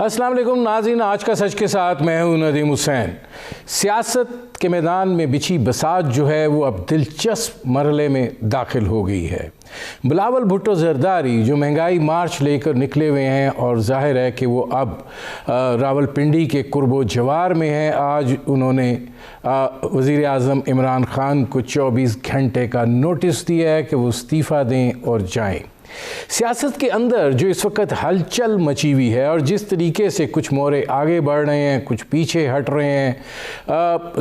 अस्सलाम वालेकुम नाज़रीन, आज का सच के साथ मैं हूं नदीम हुसैन। सियासत के मैदान में बिछी बसात जो है वो अब दिलचस्प मरहले में दाखिल हो गई है। बिलावल भुट्टो ज़रदारी जो महंगाई मार्च लेकर निकले हुए हैं और जाहिर है कि वो अब रावलपिंडी के कुर्बो जवार में हैं। आज उन्होंने वज़ीर आज़म इमरान ख़ान को 24 घंटे का नोटिस दिया है कि वो इस्तीफ़ा दें और जाएं। सियासत के अंदर जो इस वक्त हलचल मची हुई है और जिस तरीके से कुछ मोरे आगे बढ़ रहे हैं, कुछ पीछे हट रहे हैं,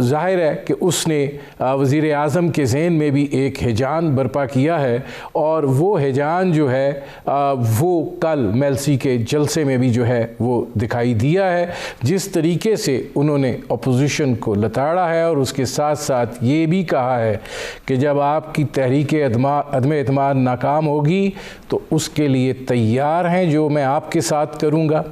जाहिर है कि उसने वज़ीर आज़म के ज़हन में भी एक हिजान बर्पा किया है और वो हिजान जो है वो कल मेलसी के जलसे में भी जो है वो दिखाई दिया है। जिस तरीके से उन्होंने अपोजिशन को लताड़ा है और उसके साथ साथ ये भी कहा है कि जब आपकी तहरीक अदम एतमाद नाकाम होगी तो उसके लिए तैयार हैं, जो मैं आपके साथ करूंगा।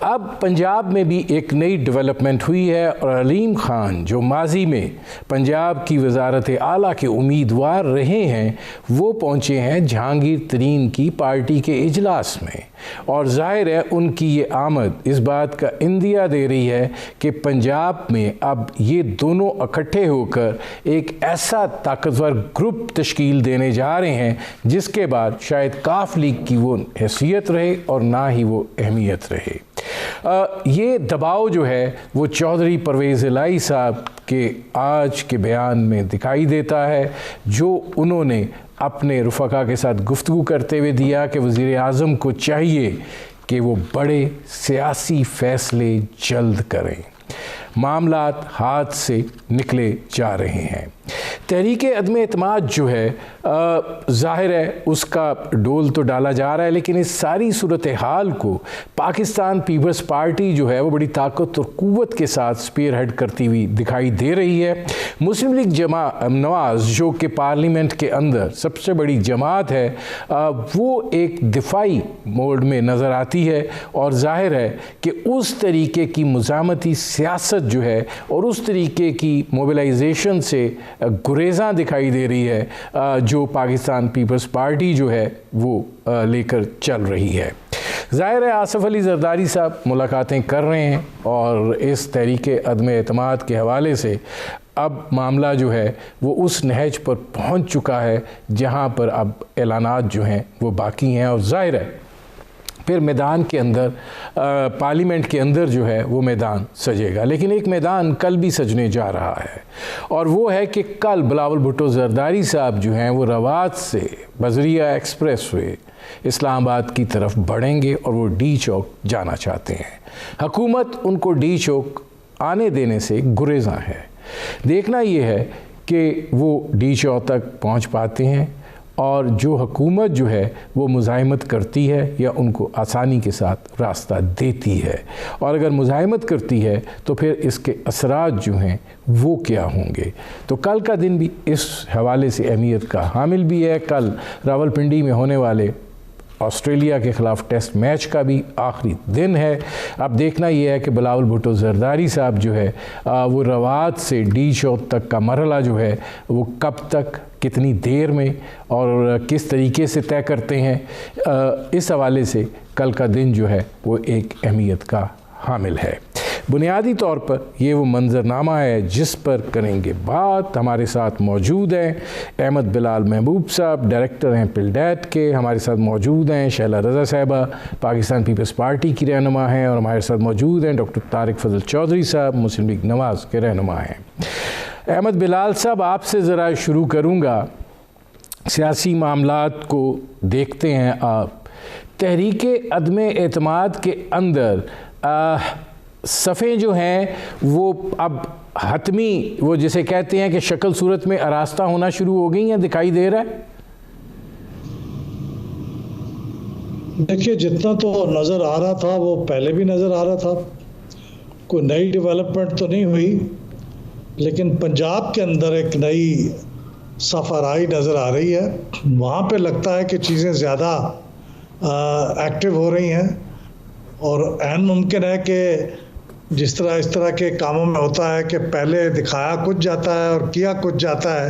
अब पंजाब में भी एक नई डेवलपमेंट हुई है और अलीम ख़ान जो माजी में पंजाब की वज़ारत आला के उम्मीदवार रहे हैं वो पहुँचे हैं जहांगीर तरीन की पार्टी के इजलास में और ज़ाहिर है उनकी ये आमद इस बात का इंदिया दे रही है कि पंजाब में अब ये दोनों इकट्ठे होकर एक ऐसा ताकतवर ग्रुप तश्कील देने जा रहे हैं जिसके बाद शायद काफ लीग की वो हैसियत रहे और ना ही वो अहमियत रहे। ये दबाव जो है वो चौधरी परवेज़ इलाही साहब के आज के बयान में दिखाई देता है, जो उन्होंने अपने रुफ़का के साथ गुफ्तगू करते हुए दिया कि वज़ीर आज़म को चाहिए कि वो बड़े सियासी फ़ैसले जल्द करें। मामलात हाथ से निकले जा रहे हैं। तहरीक अदम एतमाद जो है ज़ाहिर है उसका डोल तो डाला जा रहा है, लेकिन इस सारी सूरत हाल को पाकिस्तान पीपल्स पार्टी जो है वो बड़ी ताकत और क़ुव्वत के साथ स्पीयर हेड करती हुई दिखाई दे रही है। मुस्लिम लीग नवाज़ जो कि पार्लियामेंट के अंदर सबसे बड़ी जमात है वो एक दिफाई मोड में नज़र आती है और ज़ाहिर है कि उस तरीके की मुज़ामती सियासत जो है और उस तरीके की मोबिलाइजेशन से गुरेज़ां दिखाई दे रही है जो पाकिस्तान पीपल्स पार्टी जो है वो लेकर चल रही है। ज़ाहिर है आसिफ अली ज़रदारी साहब मुलाकातें कर रहे हैं और इस तहरीक अदम एतमाद के हवाले से अब मामला जो है वो उस नहज पर पहुंच चुका है जहां पर अब ऐलानात जो हैं वो बाकी हैं और ज़ाहिर है फिर मैदान के अंदर पार्लियामेंट के अंदर जो है वो मैदान सजेगा। लेकिन एक मैदान कल भी सजने जा रहा है और वो है कि कल बिलावल भुट्टो ज़रदारी साहब जो हैं वो रवात से बजरिया एक्सप्रेस वे इस्लामाबाद की तरफ बढ़ेंगे और वो डी चौक जाना चाहते हैं। हुकूमत उनको डी चौक आने देने से गुरेज़ां है। देखना ये है कि वो डी चौक तक पहुँच पाते हैं और जो हुकूमत जो है वो मुज़ाहिमत करती है या उनको आसानी के साथ रास्ता देती है, और अगर मुज़ाहिमत करती है तो फिर इसके असरात जो हैं वो क्या होंगे। तो कल का दिन भी इस हवाले से अहमियत का हामिल भी है। कल रावलपिंडी में होने वाले ऑस्ट्रेलिया के ख़िलाफ़ टेस्ट मैच का भी आखिरी दिन है। अब देखना यह है कि बिलावल भुट्टो ज़रदारी साहब जो है वो रवात से डी चौक तक का मरहला जो है वो कब तक, कितनी देर में और किस तरीके से तय करते हैं, इस हवाले से कल का दिन जो है वो एक अहमियत का हामिल है। बुनियादी तौर पर ये वो मंजरनामा है जिस पर करेंगे बात। हमारे साथ मौजूद हैं अहमद बिलाल महबूब साहब, डायरेक्टर हैं पिलडैट के। हमारे साथ मौजूद हैं शैला रज़ा साहिबा, पाकिस्तान पीपल्स पार्टी की रहनुमा हैं, और हमारे साथ मौजूद हैं डॉक्टर तारिक फजल चौधरी साहब, मुस्लिम लीग नवाज़ के रहनुमा हैं। अहमद बिलाल साहब आपसे ज़रा शुरू करूँगा। सियासी मामलात को देखते हैं आप, तहरीक अदम एतमाद के अंदर सफ़ें जो हैं वो अब हतमी वो जिसे कहते हैं कि शक्ल सूरत में आरास्ता होना शुरू हो गई हैं, दिखाई दे रहा है। देखिए जितना तो नज़र आ रहा था वो पहले भी नज़र आ रहा था, कोई नई डेवलपमेंट तो नहीं हुई, लेकिन पंजाब के अंदर एक नई सफराई नज़र आ रही है। वहाँ पे लगता है कि चीज़ें ज़्यादा एक्टिव हो रही हैं और ऐन मुमकिन है कि जिस तरह इस तरह के कामों में होता है कि पहले दिखाया कुछ जाता है और किया कुछ जाता है,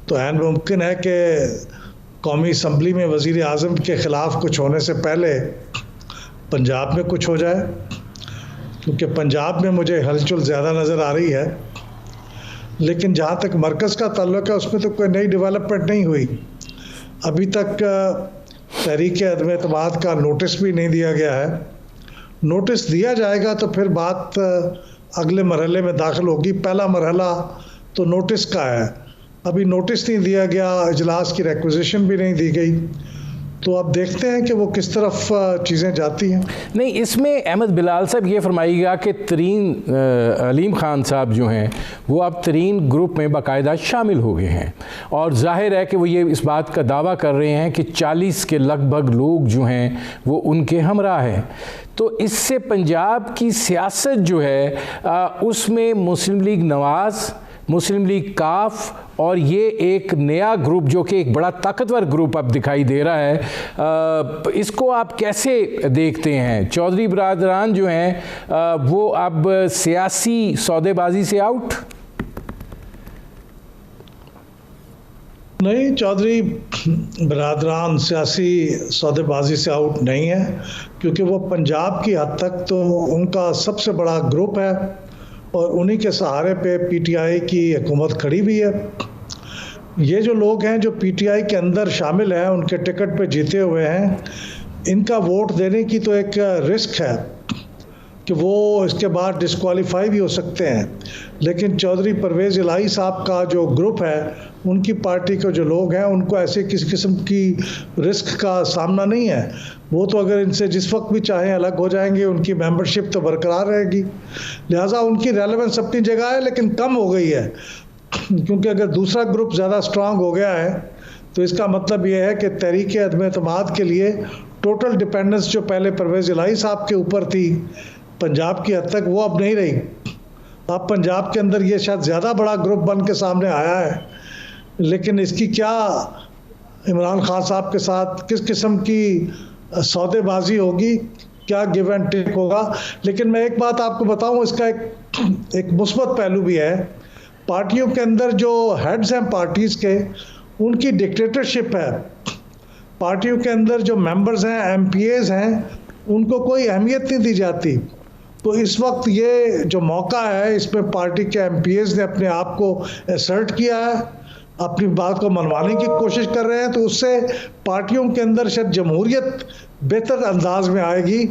तो ऐन मुमकिन है कि कौमी असम्बली में वज़ीर आज़म के ख़िलाफ़ कुछ होने से पहले पंजाब में कुछ हो जाए, क्योंकि पंजाब में मुझे हलचल ज़्यादा नज़र आ रही है। लेकिन जहाँ तक मरकज़ का ताल्लुक है, उसमें तो कोई नई डेवलपमेंट नहीं हुई। अभी तक तहरीक अदम एतमाद का नोटिस भी नहीं दिया गया है। नोटिस दिया जाएगा तो फिर बात अगले मरहले में दाखिल होगी। पहला मरहला तो नोटिस का है, अभी नोटिस नहीं दिया गया, इजलास की रिक्विजिशन भी नहीं दी गई, तो अब देखते हैं कि वो किस तरफ चीज़ें जाती हैं। नहीं, इसमें अहमद बिलाल साहब ये फरमाइएगा कि तरीन अलीम ख़ान साहब जो हैं वो अब तरीन ग्रुप में बाकायदा शामिल हो गए हैं, और जाहिर है कि वो ये इस बात का दावा कर रहे हैं कि 40 के लगभग लोग जो हैं वो उनके हमरा हैं। तो इससे पंजाब की सियासत जो है उसमें मुस्लिम लीग नवाज़, मुस्लिम लीग काफ और ये एक नया ग्रुप जो कि एक बड़ा ताकतवर ग्रुप अब दिखाई दे रहा है, इसको आप कैसे देखते हैं? चौधरी बरादरान जो हैं वो अब सियासी सौदेबाजी से आउट? नहीं, चौधरी बरादरान सियासी सौदेबाजी से आउट नहीं है, क्योंकि वो पंजाब की हद तक तो उनका सबसे बड़ा ग्रुप है और उन्हीं के सहारे पे पीटीआई की हुकूमत खड़ी भी है। ये जो लोग हैं जो पीटीआई के अंदर शामिल हैं, उनके टिकट पे जीते हुए हैं, इनका वोट देने की तो एक रिस्क है कि वो इसके बाद डिस्क्वालीफाई भी हो सकते हैं। लेकिन चौधरी परवेज़ इलाही साहब का जो ग्रुप है, उनकी पार्टी के जो लोग हैं, उनको ऐसे किसी किस्म की रिस्क का सामना नहीं है। वो तो अगर इनसे जिस वक्त भी चाहें अलग हो जाएंगे, उनकी मेंबरशिप तो बरकरार रहेगी। लिहाजा उनकी रेलेवेंस अपनी जगह है, लेकिन कम हो गई है, क्योंकि अगर दूसरा ग्रुप ज़्यादा स्ट्रांग हो गया है तो इसका मतलब ये है कि तहरीक अदम एतमाद के लिए टोटल डिपेंडेंस जो पहले परवेज़ इलाही साहब के ऊपर थी पंजाब की हद तक, वो अब नहीं रही। अब पंजाब के अंदर ये शायद ज़्यादा बड़ा ग्रुप बन के सामने आया है, लेकिन इसकी क्या इमरान खान साहब के साथ किस किस्म की सौदेबाजी होगी, क्या गिव एंड टेक होगा। लेकिन मैं एक बात आपको बताऊं, इसका एक मुस्बत पहलू भी है। पार्टियों के अंदर जो हेड्स हैं पार्टीज़ के, उनकी डिक्टेटरशिप है। पार्टियों के अंदर जो मेंबर्स हैं, एमपीएज हैं, उनको कोई अहमियत नहीं दी जाती। तो इस वक्त ये जो मौका है, इसमें पार्टी के एमपीएज ने अपने आप को असर्ट किया है, अपनी बात को मनवाने की कोशिश कर रहे हैं, तो उससे पार्टियों के अंदर शायद जमहूरियत बेहतर अंदाज में आएगी।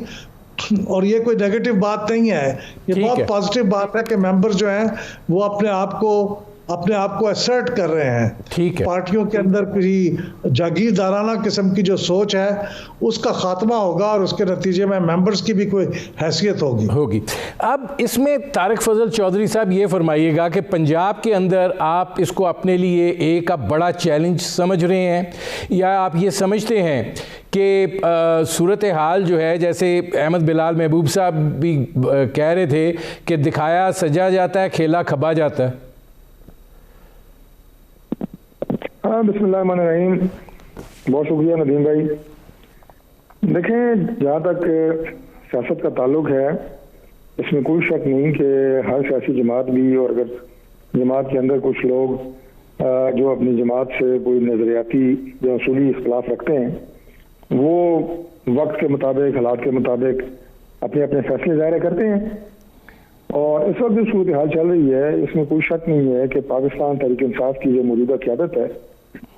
और ये कोई नेगेटिव बात नहीं है, ये बहुत पॉजिटिव बात है कि मेंबर जो हैं वो अपने आप को असर्ट कर रहे हैं। ठीक है, पार्टियों के अंदर किसी जागीरदाराना किस्म की जो सोच है उसका खात्मा होगा और उसके नतीजे में मेंबर्स की भी कोई हैसियत होगी। अब इसमें तारिक फजल चौधरी साहब ये फरमाइएगा कि पंजाब के अंदर आप इसको अपने लिए एक अब बड़ा चैलेंज समझ रहे हैं, या आप ये समझते हैं कि सूरत हाल जो है, जैसे अहमद बिलाल महबूब साहब भी कह रहे थे कि दिखाया सजा जाता है, खेला खपा जाता है? हाँ, बिस्मिल्लाहिर्रहमानिर्रहीम। बहुत शुक्रिया नदीम भाई। देखें, जहाँ तक सियासत का ताल्लुक है, इसमें कोई शक नहीं कि हर सियासी जमात भी, और अगर जमात के अंदर कुछ लोग जो अपनी जमात से कोई नज़रियाती या असूली इख्तलाफ रखते हैं, वो वक्त के मुताबिक, हालात के मुताबिक अपने अपने फैसले ज़ाहिर करते हैं। और इस वक्त जो सूरत हाल चल रही है, इसमें कोई शक नहीं है कि पाकिस्तान तहरीक इंसाफ की जो मौजूदा क़यादत है,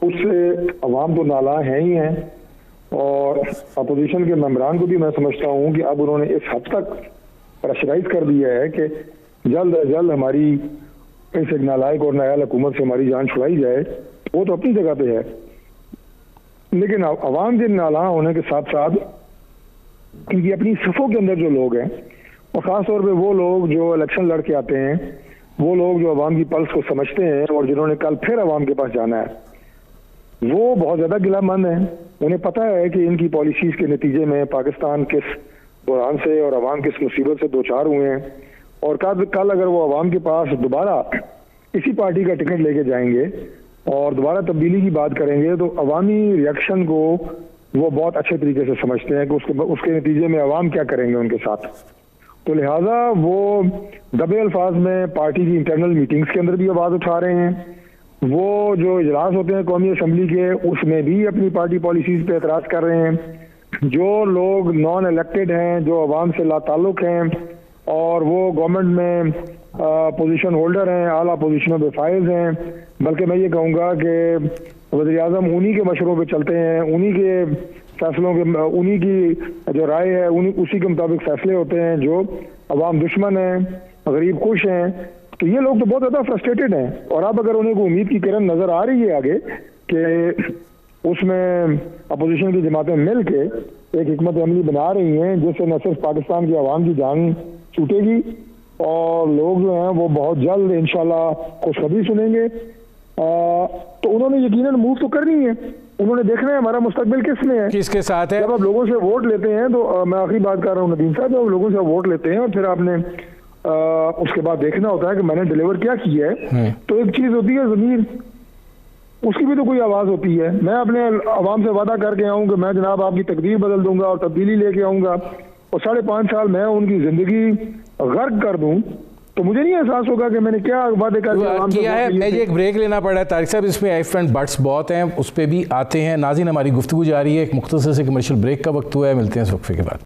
उससे अवाम तो नाला है ही हैं, और अपोजिशन के मेंबरान को भी मैं समझता हूँ कि अब उन्होंने इस हद तक प्रेशराइज कर दिया है कि जल्द अज जल्द हमारी इस एक नालायक और नायाल हुकूमत से हमारी जान छुड़ाई जाए। वो तो अपनी जगह पे है, लेकिन अवाम के नाला होने के साथ साथ इनकी अपनी सफ़ों के अंदर जो लोग हैं, और ख़ास तौर पे वो लोग जो इलेक्शन लड़ के आते हैं, वो लोग जो अवाम की पल्स को समझते हैं और जिन्होंने कल फिर अवाम के पास जाना है, वो बहुत ज़्यादा गिलामंद हैं। उन्हें पता है कि इनकी पॉलिसीज़ के नतीजे में पाकिस्तान किस बुरान से और अवाम किस मुसीबत से दो चार हुए हैं, और कल अगर वो अवाम के पास दोबारा इसी पार्टी का टिकट लेके जाएंगे और दोबारा तब्दीली की बात करेंगे, तो अवामी रिएक्शन को वो बहुत अच्छे तरीके से समझते हैं कि उसके नतीजे में अवाम क्या करेंगे उनके साथ। तो लिहाजा वो दबे अल्फाज में पार्टी की इंटरनल मीटिंग्स के अंदर भी आवाज़ उठा रहे हैं, वो जो इजलास होते हैं कौमी असम्बली के, उसमें भी अपनी पार्टी पॉलिसीज़ पे एतराज़ कर रहे हैं। जो लोग नॉन इलेक्टेड हैं, जो अवाम से लाताल्लुक हैं और वो गवर्नमेंट में पोजीशन होल्डर हैं, आला पोजीशनों पे फाइज हैं, बल्कि मैं ये कहूँगा कि वज़ीर आज़म उन्हीं के मशवरों पे चलते हैं, उन्हीं के फैसलों के, उन्हीं की जो राय है उसी के मुताबिक फैसले होते हैं। जो अवाम दुश्मन हैं, गरीब खुश हैं, तो ये लोग तो बहुत ज़्यादा फ्रस्ट्रेटेड हैं। और अब अगर उन्हें को उम्मीद की किरण नज़र आ रही है आगे कि उसमें अपोजिशन की जमातें मिल के एक हिकमत अमली बना रही हैं जिससे न सिर्फ पाकिस्तान की आवाम की जान छूटेगी और लोग जो हैं वो बहुत जल्द इंशाल्लाह खुशखबरी सुनेंगे, तो उन्होंने यकीनन मूव तो करनी है। उन्होंने देखना है हमारा मुस्तकबिल किस में है, किसके साथ है। जब आप लोगों से वोट लेते हैं तो मैं आखिरी बात कर रहा हूँ नदीम साहब, जब आप लोगों से वोट लेते हैं और फिर आपने उसके बाद देखना होता है कि मैंने डिलीवर क्या किया है, तो एक चीज होती है ज़मीर, उसकी भी तो कोई आवाज होती है। मैं अपने अवाम से वादा करके आऊँ कि मैं जनाब आपकी तकदीर बदल दूंगा और तब्दीली लेके आऊंगा, और 5.5 साल मैं उनकी जिंदगी गर्क कर दूं, तो मुझे नहीं एहसास होगा कि मैंने क्या वादे किया है। मैं एक ब्रेक लेना पड़ा है तारिक साहब, इसमें आई फ्रेंड बट्स बहुत हैं, उस पर भी आते हैं। नाज़रीन, हमारी गुफ्तगू जारी है, एक मुख्तसर से कमर्शियल ब्रेक का वक्त हुआ है, मिलते हैं इस वक्फे के बाद।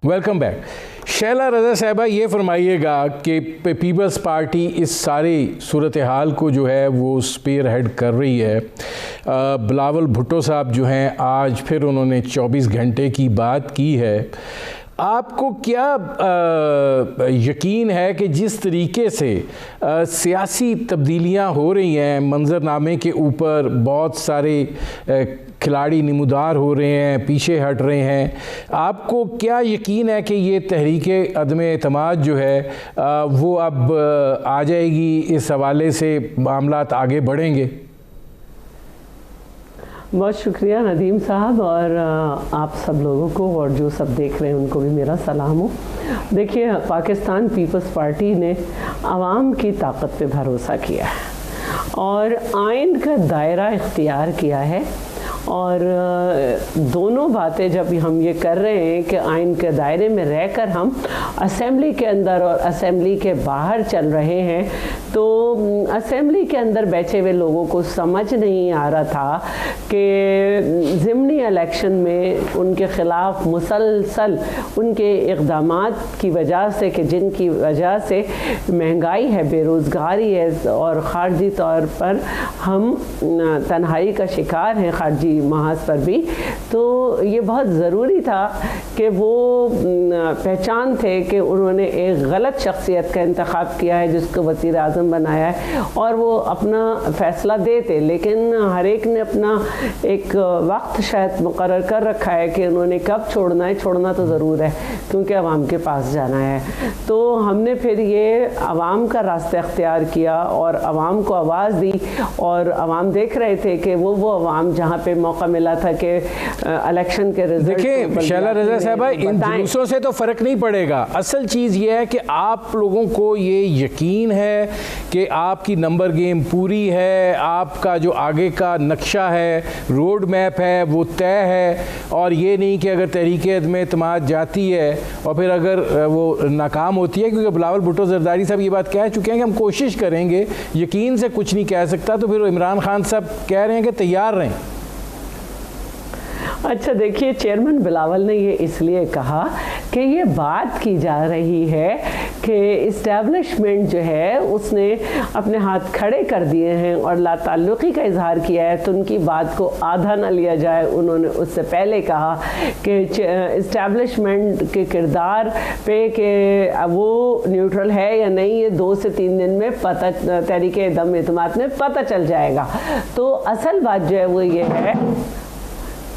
Welcome back. शैला रज़ा साहबा, ये फरमाइएगा कि पीपल्स पार्टी इस सारी सूरत हाल को जो है वो स्पीयर हेड कर रही है। बिलावल भुट्टो साहब जो हैं, आज फिर उन्होंने 24 घंटे की बात की है। आपको क्या यकीन है कि जिस तरीके से सियासी तब्दीलियां हो रही हैं, मंजरनामे के ऊपर बहुत सारे खिलाड़ी नमूदार हो रहे हैं, पीछे हट रहे हैं, आपको क्या यकीन है कि ये तहरीक अदम एतमाद जो है वो अब आ जाएगी, इस हवाले से मामलात आगे बढ़ेंगे? बहुत शुक्रिया नदीम साहब, और आप सब लोगों को और जो सब देख रहे हैं उनको भी मेरा सलाम हो। देखिए, पाकिस्तान पीपल्स पार्टी ने आवाम की ताकत पे भरोसा किया है और आइन का दायरा इख्तियार किया है, और दोनों बातें जब हम ये कर रहे हैं कि आइन के दायरे में रहकर हम असेंबली के अंदर और असेंबली के बाहर चल रहे हैं, तो असेंबली के अंदर बैठे हुए लोगों को समझ नहीं आ रहा था कि ज़िमनी इलेक्शन में उनके ख़िलाफ़ मुसलसल उनके इक़दामात की वजह से, कि जिनकी वजह से महंगाई है, बेरोज़गारी है और ख़ारजी तौर पर हम तन्हाई का शिकार हैं, ख़ारजी महाज पर भी, तो ये बहुत ज़रूरी था कि वो पहचान थे कि उन्होंने एक गलत शख्सियत का इंतखाब किया है जिसको वज़ीर आज़म बनाया है, और वो अपना फ़ैसला देते, लेकिन हर एक ने अपना एक वक्त शायद मुकर्रर कर रखा है कि उन्होंने कब छोड़ना है। छोड़ना तो ज़रूर है क्योंकि आवाम के पास जाना है, तो हमने फिर ये आवाम का रास्ता अख्तियार किया और आवाम को आवाज़ दी, और आवाम देख रहे थे कि वो आवाम जहाँ पे मौका मिला था कि इलेक्शन के रिजल्ट। देखिए शैला रज़ा साहबा, इन जुलूसों से तो फ़र्क नहीं पड़ेगा, असल चीज़ ये है कि आप लोगों को ये यकीन है कि आपकी नंबर गेम पूरी है, आपका जो आगे का नक्शा है, रोड मैप है, वो तय है, और ये नहीं कि अगर तहरीक अदम एतमाद जाती है और फिर अगर वो नाकाम होती है, क्योंकि बिलावल भुट्टो ज़रदारी साहब ये बात कह चुके हैं कि हम कोशिश करेंगे, यकीन से कुछ नहीं कह सकता, तो फिर इमरान खान साहब कह रहे हैं कि तैयार रहें। अच्छा, देखिए, चेयरमैन बिलावल ने ये इसलिए कहा कि ये बात की जा रही है कि इस्टेब्लिशमेंट जो है उसने अपने हाथ खड़े कर दिए हैं और लाताल्लुक़ी का इजहार किया है, तो उनकी बात को आधा न लिया जाए। उन्होंने उससे पहले कहा कि इस्टेब्लिशमेंट के किरदार पे कि वो न्यूट्रल है या नहीं, ये 2 से 3 दिन में पता, तहरीक अदम एतमाद में पता चल जाएगा। तो असल बात जो है वो ये है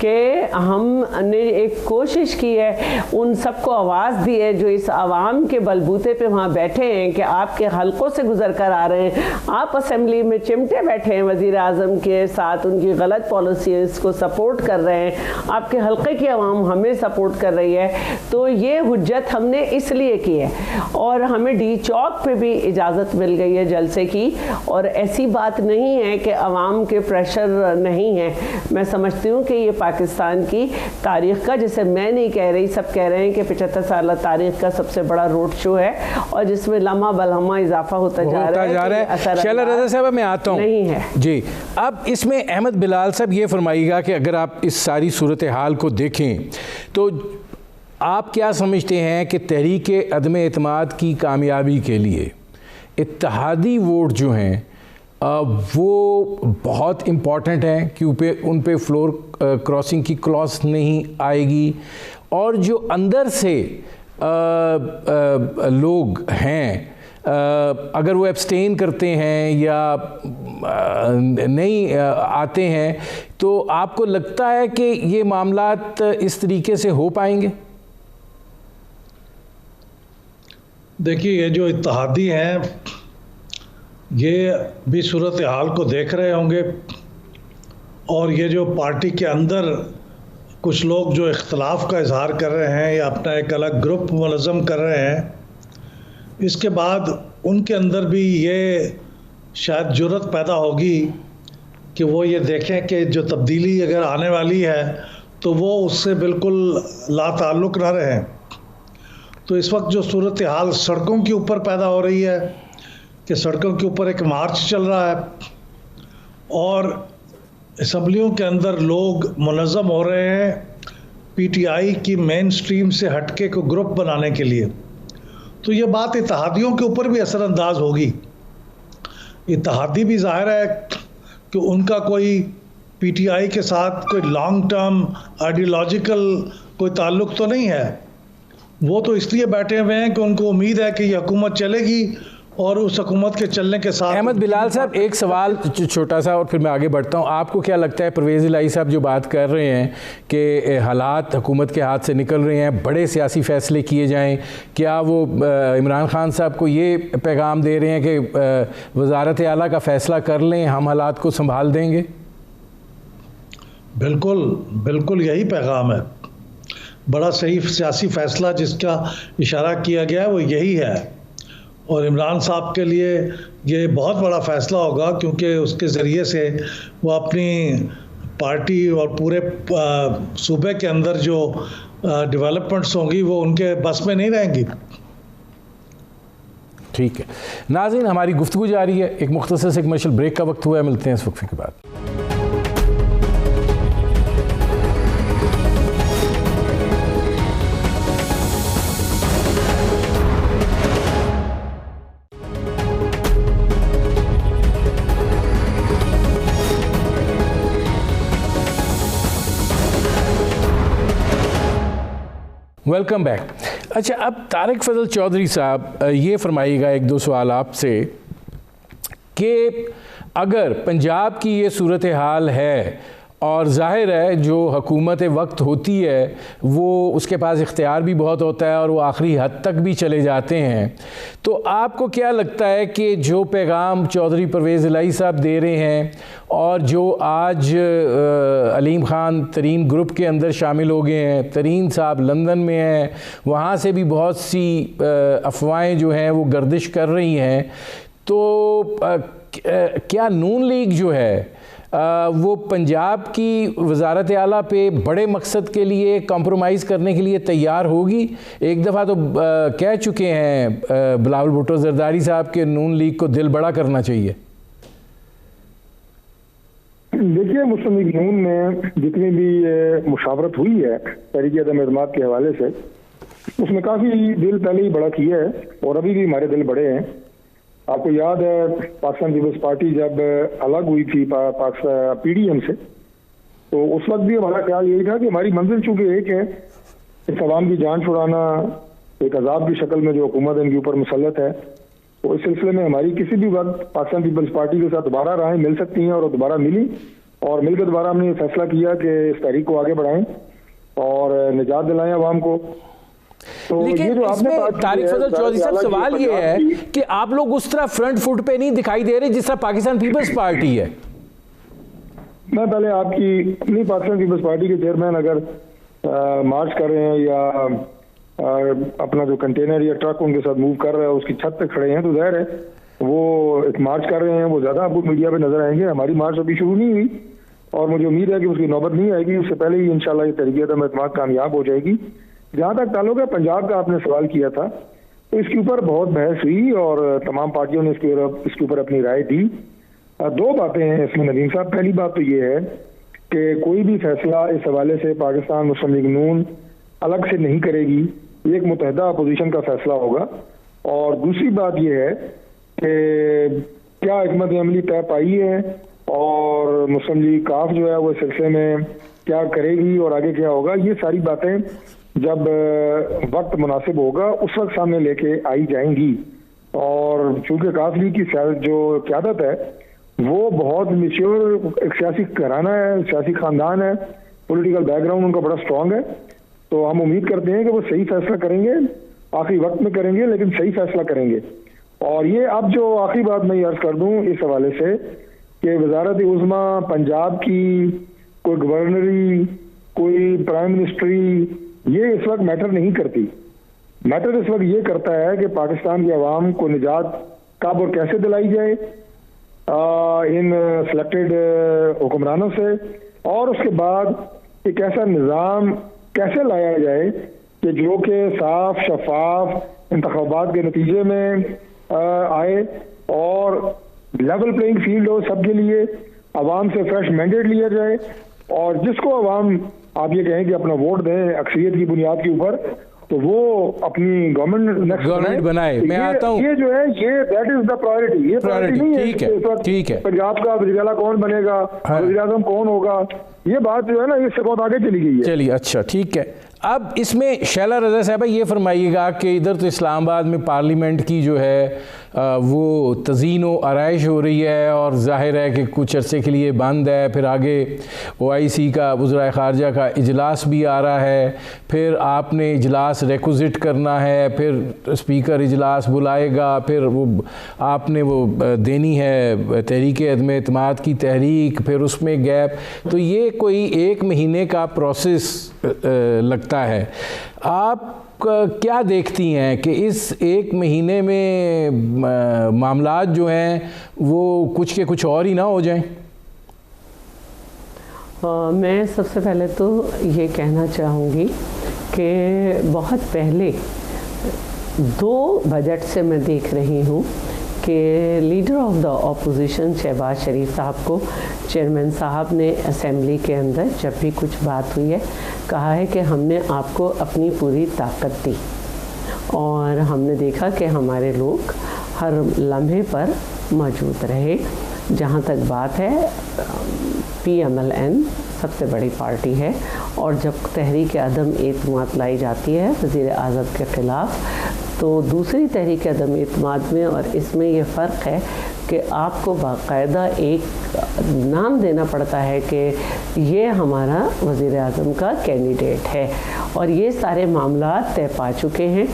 कि हमने एक कोशिश की है, उन सबको आवाज़ दी है जो इस आवाम के बलबूते पे वहाँ बैठे हैं कि आपके हलकों से गुजर कर आ रहे हैं, आप असेंबली में चिमटे बैठे हैं वज़ीर आज़म के साथ, उनकी गलत पॉलिसीज़ को सपोर्ट कर रहे हैं, आपके हलके की आवाम हमें सपोर्ट कर रही है। तो ये हुज्जत हमने इसलिए की है और हमें डी चौक पे भी इजाज़त मिल गई है जलसे की, और ऐसी बात नहीं है कि आवाम के प्रेशर नहीं है। मैं समझती हूँ कि ये पाकिस्तान की तारीख़ का, जिसे मैं नहीं कह रही, सब कह रहे हैं कि 75 साल तारीख़ का सबसे बड़ा रोड शो है और जिसमें लम्हा बलहमा इजाफा होता जा रहा है। शैला रज़ा साहब, मैं आता हूँ नहीं है जी। अब इसमें अहमद बिलाल साहब ये फरमाइएगा कि अगर आप इस सारी सूरत हाल को देखें तो आप क्या समझते हैं कि तहरीक अदम एतमाद की कामयाबी के लिए इत्तेहादी वोट जो हैं वो बहुत इम्पॉर्टेंट हैं, क्योंकि उन पे फ्लोर क्रॉसिंग की क्लॉज नहीं आएगी, और जो अंदर से लोग हैं अगर वो एब्सटेन करते हैं या नहीं आते हैं, तो आपको लगता है कि ये मामलात इस तरीके से हो पाएंगे? देखिए, ये जो इत्तेहादी हैं ये भी सूरत हाल को देख रहे होंगे, और ये जो पार्टी के अंदर कुछ लोग जो इख्तलाफ का इजहार कर रहे हैं या अपना एक अलग ग्रुप मुनज़्ज़म कर रहे हैं, इसके बाद उनके अंदर भी ये शायद जुर्रत पैदा होगी कि वो ये देखें कि जो तब्दीली अगर आने वाली है तो वो उससे बिल्कुल लाताल्लुक़ ना रहें। तो इस वक्त जो सूरत हाल सड़कों के ऊपर पैदा हो रही है कि सड़कों के ऊपर एक मार्च चल रहा है और असम्बलियों के अंदर लोग मुनज़्ज़म हो रहे हैं पीटीआई की मेन स्ट्रीम से हटके को ग्रुप बनाने के लिए। तो ये बात इत्तेहादियों के ऊपर भी असरअंदाज होगी। इत्तेहादी भी ज़ाहिर है कि उनका कोई पीटीआई के साथ कोई लॉन्ग टर्म आइडियोलॉजिकल कोई ताल्लुक़ तो नहीं है, वो तो इसलिए बैठे हुए हैं कि उनको उम्मीद है कि ये हुकूमत चलेगी और उस हुकूमत के चलने के साथ। अहमद बिलाल साहब, एक सवाल छोटा सा और फिर मैं आगे बढ़ता हूँ। आपको क्या लगता है, परवेज़ इलाही साहब जो बात कर रहे हैं कि हालात हुकूमत के हाथ से निकल रहे हैं, बड़े सियासी फ़ैसले किए जाएं, क्या वो इमरान खान साहब को ये पैगाम दे रहे हैं कि वज़ारत आला का फ़ैसला कर लें, हम हालात को संभाल देंगे? बिल्कुल बिल्कुल यही पैगाम है। बड़ा सही सियासी फ़ैसला जिसका इशारा किया गया है वो यही है, और इमरान साहब के लिए ये बहुत बड़ा फ़ैसला होगा, क्योंकि उसके ज़रिए से वो अपनी पार्टी और पूरे सूबे के अंदर जो डेवलपमेंट्स होंगी वो उनके बस में नहीं रहेंगी। ठीक है नाज़रीन, हमारी गुफ्तगू जारी है। एक मुख्तसर से कमर्शियल ब्रेक का वक्त हुआ है, मिलते हैं इस वक्फे के बाद। Welcome back. अच्छा, अब तारिक फजल चौधरी साहब ये फरमाइएगा एक दो सवाल आपसे कि अगर पंजाब की ये सूरत हाल है और ज़ाहिर है जो हुकूमत वक्त होती है वो उसके पास इख्तियार भी बहुत होता है और वो आखिरी हद तक भी चले जाते हैं, तो आपको क्या लगता है कि जो पैगाम चौधरी परवेज़ इलाही साहब दे रहे हैं और जो आज अलीम ख़ान तरीन ग्रुप के अंदर शामिल हो गए हैं, तरीन साहब लंदन में हैं, वहाँ से भी बहुत सी अफवाहें जो हैं वो गर्दिश कर रही हैं, तो क्या नून लीग जो है वो पंजाब की वज़ारत आला पे बड़े मकसद के लिए कंप्रोमाइज़ करने के लिए तैयार होगी? एक दफ़ा तो कह चुके हैं बिलावल भुट्टो ज़रदारी साहब के नून लीग को दिल बड़ा करना चाहिए। देखिए, मुस्लिम लीग नून में जितनी भी मुशावरत हुई है तहरीक अदम एतमाद के हवाले से, उसमें काफ़ी दिल पहले ही बड़ा किया है और अभी भी हमारे दिल बड़े हैं। आपको याद है पाकिस्तान पीपल्स पार्टी जब अलग हुई थी पीडीएम से, तो उस वक्त भी हमारा ख्याल यही था कि हमारी मंजिल चूंकि एक है, इस अवाम की जान छुड़ाना एक अजाब की शक्ल में जो हुकूमत इनके ऊपर मुसल्लत है, तो इस सिलसिले में हमारी किसी भी वक्त पाकिस्तान पीपल्स पार्टी के साथ दोबारा राहें मिल सकती हैं और दोबारा मिली और मिलकर दोबारा हमने ये फैसला किया कि इस तहरीक को आगे बढ़ाएं और निजात दिलाएं आवाम को। तो लेकिन इसमें तारिक फजल चौधरी साहब सवाल ये है कि आप लोग उस तरह फ्रंट फुट पे नहीं दिखाई दे रहे जिस तरह पाकिस्तान पीपल्स पार्टी है। मैं पहले आपकी अपनी पाकिस्तान पीपल्स पार्टी के चेयरमैन अगर मार्च कर रहे हैं या अपना जो कंटेनर या ट्रक उनके साथ मूव कर रहा है उसकी छत पे खड़े हैं तो जाहिर है वो एक मार्च कर रहे हैं, वो ज़्यादा आपको मीडिया पे नजर आएंगे। हमारी मार्च अभी शुरू नहीं हुई और मुझे उम्मीद है कि उसकी नौबत नहीं आएगी, उससे पहले ही इंशाल्लाह ये तरीक़े कामयाब हो जाएगी। जहाँ तक ताल्लुक है पंजाब का, आपने सवाल किया था, तो इसके ऊपर बहुत बहस हुई और तमाम पार्टियों ने इसके ऊपर अपनी राय दी। दो बातें हैं इसमें नदीम साहब। पहली बात तो ये है कि कोई भी फैसला इस हवाले से पाकिस्तान मुस्लिम लीग नून अलग से नहीं करेगी, ये एक मुतहदा अपोजिशन का फैसला होगा। और दूसरी बात ये है कि क्या हिकमत अमली तय पाई है और मुस्लिम लीग काफ जो है वो इस सिलसिले में क्या करेगी और आगे क्या होगा, ये सारी बातें जब वक्त मुनासिब होगा उस वक्त सामने लेके आई जाएंगी। और चूंकि काफ लीग की जो क़यादत है वो बहुत मेच्योर एक सियासी घराना है, सियासी खानदान है, पॉलिटिकल बैकग्राउंड उनका बड़ा स्ट्रांग है, तो हम उम्मीद करते हैं कि वो सही फैसला करेंगे, आखिरी वक्त में करेंगे लेकिन सही फैसला करेंगे। और ये अब जो आखिरी बात मैं अर्ज कर दूं इस हवाले से कि वजारत उज़्मा पंजाब की कोई गवर्नरी, कोई प्राइम मिनिस्ट्री, ये इस वक्त मैटर नहीं करती। मैटर इस वक्त ये करता है कि पाकिस्तान की आवाम को निजात कब और कैसे दिलाई जाए इन सिलेक्टेड हुक्मरानों से, और उसके बाद एक ऐसा निज़ाम कैसे लाया जाए कि जो कि साफ शफाफ इंतखाबात के नतीजे में आए और लेवल प्लेइंग फील्ड हो सबके लिए, आवाम से फ्रेश मैंडेट लिया जाए और जिसको आवाम आप ये कहें कि अपना वोट दें अक्सरियत की बुनियाद के ऊपर, तो वो अपनी गवर्नमेंट बनाए। मैं आता हूँ, ये जो है ये दैट इज द प्रायोरिटी, ये प्रायोरिटी नहीं है। ठीक है, पंजाब का वज़ीर-ए-आला कौन बनेगा, वज़ीर-ए-आज़म कौन होगा, ये बात जो है ना इससे बहुत आगे चली गई है। चलिए अच्छा ठीक है। अब इसमें शैला रज़ा साहबा ये फरमाइएगा कि इधर तो इस्लामाबाद में पार्लियामेंट की जो है वो तज़ीन व आराइश हो रही है और ज़ाहिर है कि कुछ अरसे के लिए बंद है, फिर आगे OIC का वज़राए ख़ारजा का इजलास भी आ रहा है, फिर आपने इजलास रिक्विज़िट करना है, फिर स्पीकर इजलास बुलाएगा, फिर वो आपने वो देनी है तहरीक अदम एतमाद की तहरीक, फिर उसमें गैप, तो ये कोई 1 महीने का प्रोसेस लगता है। आप क्या देखती हैं कि इस 1 महीने में मामलात जो हैं वो कुछ के कुछ और ही ना हो जाएं? मैं सबसे पहले तो ये कहना चाहूँगी कि बहुत पहले 2 बजट से मैं देख रही हूँ कि leader of the opposition Shehbaz Sharif साहब को चेयरमैन साहब ने असेंबली के अंदर जब भी कुछ बात हुई है कहा है कि हमने आपको अपनी पूरी ताकत दी और हमने देखा कि हमारे लोग हर लम्हे पर मौजूद रहे। जहाँ तक बात है PMLN सबसे बड़ी पार्टी है और जब तहरीक अदम एतमाद लाई जाती है वज़ीर आज़म के ख़िलाफ़ तो दूसरी तहरीक अदम एतमाद में और इसमें ये फ़र्क है कि आपको बाकायदा एक नाम देना पड़ता है कि ये हमारा वज़ीर आज़म का कैंडिडेट है और ये सारे मामला तय पा चुके हैं।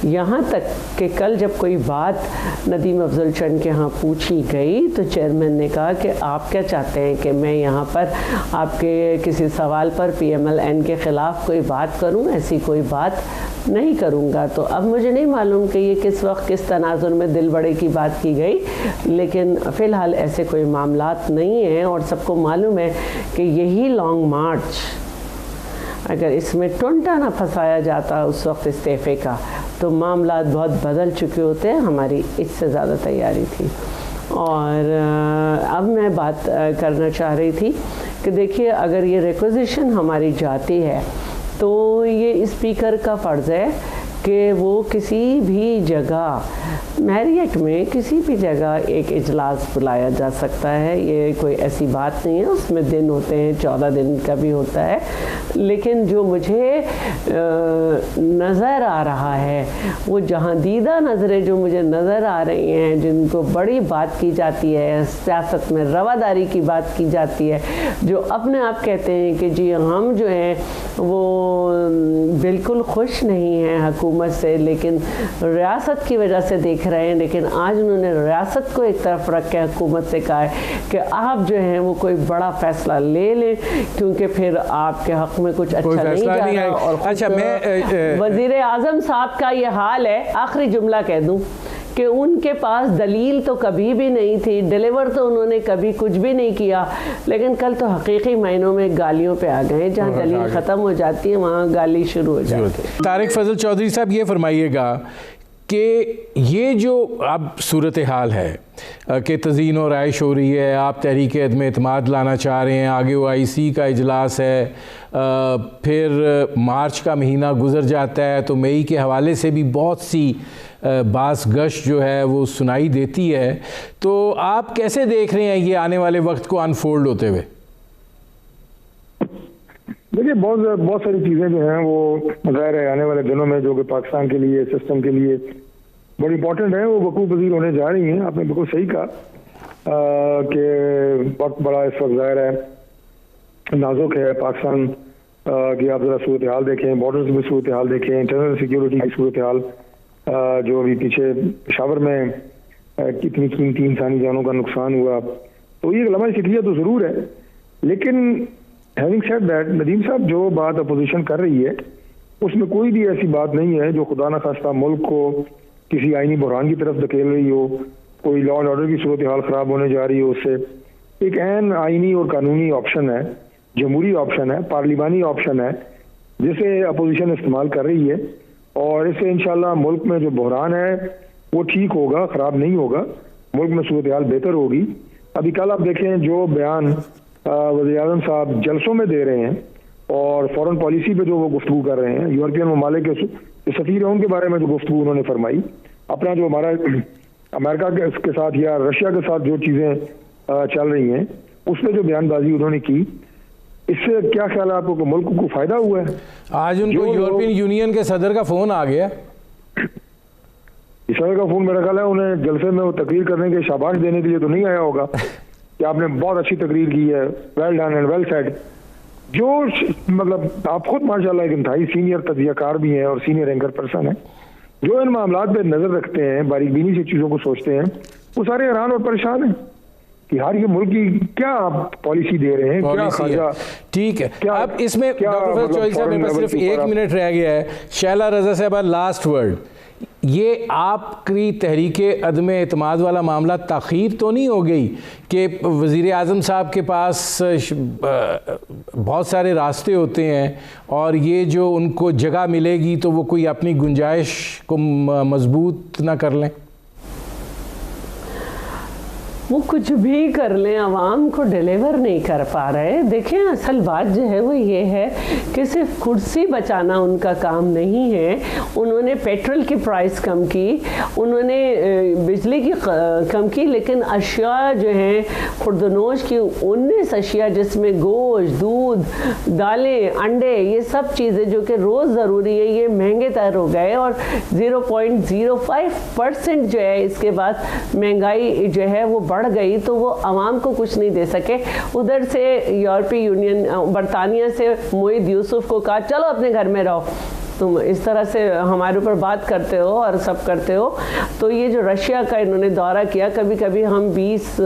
यहाँ तक कि कल जब कोई बात नदीम अफजल चंद के यहाँ पूछी गई तो चेयरमैन ने कहा कि आप क्या चाहते हैं कि मैं यहाँ पर आपके किसी सवाल पर PMLN के ख़िलाफ़ कोई बात करूँ? ऐसी कोई बात नहीं करूँगा। तो अब मुझे नहीं मालूम कि ये किस वक्त किस तनाजुर में दिल बड़े की बात की गई, लेकिन फ़िलहाल ऐसे कोई मामलात नहीं हैं और सबको मालूम है कि यही लॉन्ग मार्च अगर इसमें टुंटा ना फंसाया जाता उस वक्त इस्तीफ़े का तो मामलात बहुत बदल चुके होते हैं। हमारी इससे ज़्यादा तैयारी थी। और अब मैं बात करना चाह रही थी कि देखिए अगर ये रिक्विजिशन हमारी जाती है तो ये स्पीकर का फ़र्ज़ है कि वो किसी भी जगह मैरियट में किसी भी जगह एक इजलास बुलाया जा सकता है। ये कोई ऐसी बात नहीं है, उसमें दिन होते हैं, 14 दिन का भी होता है। लेकिन जो मुझे नज़र आ रहा है, वो जहाँ दीदा नज़रें जो मुझे नज़र आ रही हैं, जिनको बड़ी बात की जाती है, सियासत में रवादारी की बात की जाती है, जो अपने आप कहते हैं कि जी हम जो हैं वो बिल्कुल खुश नहीं हैं हुकूमत से, लेकिन रियासत की वजह से देख रहे हैं। लेकिन आज उन्होंने रियासत को एक तरफ रख के हुकूमत से कहा है कि आप जो हैं वो कोई बड़ा फैसला ले लें, क्योंकि फिर आपके हक़ में कुछ अच्छा नहीं जा रहा। और अच्छा, मैं वज़ीर आज़म साहब का ये हाल है, आखिरी जुमला कह दूँ कि उनके पास दलील तो कभी भी नहीं थी, डिलीवर तो उन्होंने कभी कुछ भी नहीं किया, लेकिन कल तो हकीकी मायनों में गालियों पे आ गए। जहाँ दलील ख़त्म हो जाती है वहाँ गाली शुरू हो जाती है। तारिक फजल चौधरी साहब, ये फरमाइएगा कि ये जो अब सूरत हाल है कि तज़ीन और राइश हो रही है, आप तहरीक अदम एतमाद लाना चाह रहे हैं, आगे OIC का इजलास है, फिर मार्च का महीना गुजर जाता है, तो मई के हवाले से भी बहुत सी बास गश जो है वो सुनाई देती है। तो आप कैसे देख रहे हैं ये आने वाले वक्त को अनफोल्ड होते हुए? देखिए, बहुत सारी चीज़ें जो हैं वो ज़ाहिर है आने वाले दिनों में जो कि पाकिस्तान के लिए, सिस्टम के लिए बड़ी इंपॉर्टेंट है, वो वकूफ़ पज़ीर होने जा रही हैं। आपने बिल्कुल सही कहा कि वक्त बड़ा इस वक्त ज़ाहिर है नाजुक है। पाकिस्तान की आप ज़रा सूरत हाल देखें, बॉर्डर्स में सूरत हाल देखें, इंटरनल सिक्योरिटी की सूरत हाल, जो अभी पीछे पेशावर में कितनी कीमती इंसानी जानों का नुकसान हुआ, तो ये लम्हा शिकलिया तो ज़रूर है। लेकिन हैविंग सेड दैट, नदीम साहब जो बात अपोजिशन कर रही है उसमें कोई भी ऐसी बात नहीं है जो खुदा न खास्ता मुल्क को किसी आईनी बहरान की तरफ धकेल रही हो, कोई लॉ एंड ऑर्डर की सूरत हाल ख़राब होने जा रही हो। उससे एक ऐन आईनी और कानूनी ऑप्शन है, जमहूरी ऑप्शन है, पार्लिमानी ऑप्शन है, जिसे अपोजिशन इस्तेमाल कर रही है। और इससे इंशाल्लाह मुल्क में जो बहरान है वो ठीक होगा, ख़राब नहीं होगा, मुल्क में सूरत हाल बेहतर होगी। अभी कल आप देखें जो बयान वज़ीर आज़म साहब जलसों में दे रहे हैं और फॉरेन पॉलिसी पे जो वो गुफ्तगू कर रहे हैं, यूरोपियन ममालिक के सफ़ीर हैं उनके बारे में जो गुफ्तगू उन्होंने फरमाई, अपना जो हमारा अमेरिका के साथ या रशिया के साथ जो चीज़ें चल रही हैं उसमें जो बयानबाजी उन्होंने की, इससे क्या ख्याल है आपको कि मुल्क को फ़ायदा हुआ है? आज उनको यूरोपियन यूनियन के सदर का फ़ोन आ गया। सदर का फ़ोन मेरा ख्याल है उन्हें जलसे में वो तकरीर करने के शाबाश देने के लिए तो नहीं आया होगा कि आपने बहुत अच्छी तकरीर की है, well done and well said. जो मतलब आप खुद माशाल्लाह एक इंतहाई सीनियर तजज़ियाकार भी हैं और सीनियर एंकर पर्सन है, जो इन मामलात पे नज़र रखते हैं, बारीक बीनी से चीज़ों को सोचते हैं, वो सारे हैरान और परेशान हैं कि यार ये मुल्क की क्या आप पॉलिसी दे रहे हैं, क्या खाजा। ठीक है, अब इसमें डॉक्टर फजल चौधरी साहब, मेरे पास सिर्फ 1 मिनट रह गया है। शैला रज़ा साहब, लास्ट वर्ड, ये आपकी तहरीक अदम एतमाद वाला मामला ताख़ीर तो नहीं हो गई कि वज़ीर आज़म साहब के पास बहुत सारे रास्ते होते हैं और ये जो उनको जगह मिलेगी तो वो कोई अपनी गुंजाइश को मजबूत ना कर लें? वो कुछ भी कर लें, आवाम को डिलीवर नहीं कर पा रहे। देखें, असल बात जो है वो ये है कि सिर्फ कुर्सी बचाना उनका काम नहीं है। उन्होंने पेट्रोल की प्राइस कम की, उन्होंने बिजली की कम की, लेकिन अशिया जो हैं खुर्दनोश की 19 अशिया, जिसमें गोश्त, दूध, दालें, अंडे, ये सब चीज़ें जो कि रोज़ ज़रूरी है, ये महंगे तर हो गए। और 0.05% जो है इसके बाद महंगाई जो है वो बढ़ गई, तो वो आवाम को कुछ नहीं दे सके। उधर से यूरोपीय यूनियन, बरतानिया से मोहिद यूसुफ को कहा चलो अपने घर में रहो, तुम इस तरह से हमारे ऊपर बात करते हो और सब करते हो। तो ये जो रशिया का इन्होंने दौरा किया, कभी कभी हम 21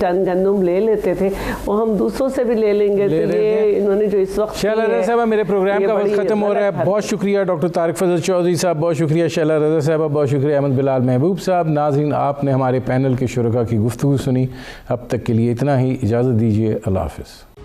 टन गंदम ले लेते थे, वो हम दूसरों से भी ले लेंगे। तो ये इन्होंने जो इस वक्त शैला रज़ा साहब, मेरे प्रोग्राम का वक्त ख़त्म हो रहा है। बहुत शुक्रिया डॉक्टर तारिक फजल चौधरी साहब, बहुत शुक्रिया शैला रज़ा साहब, बहुत शुक्रिया अहमद बिलाल महबूब साहब। नाज़रीन, आपने हमारे पैनल के शुरका की गुफ्तगू सुनी। अब तक के लिए इतना ही, इजाज़त दीजिए, अल्लाह हाफ़िज़।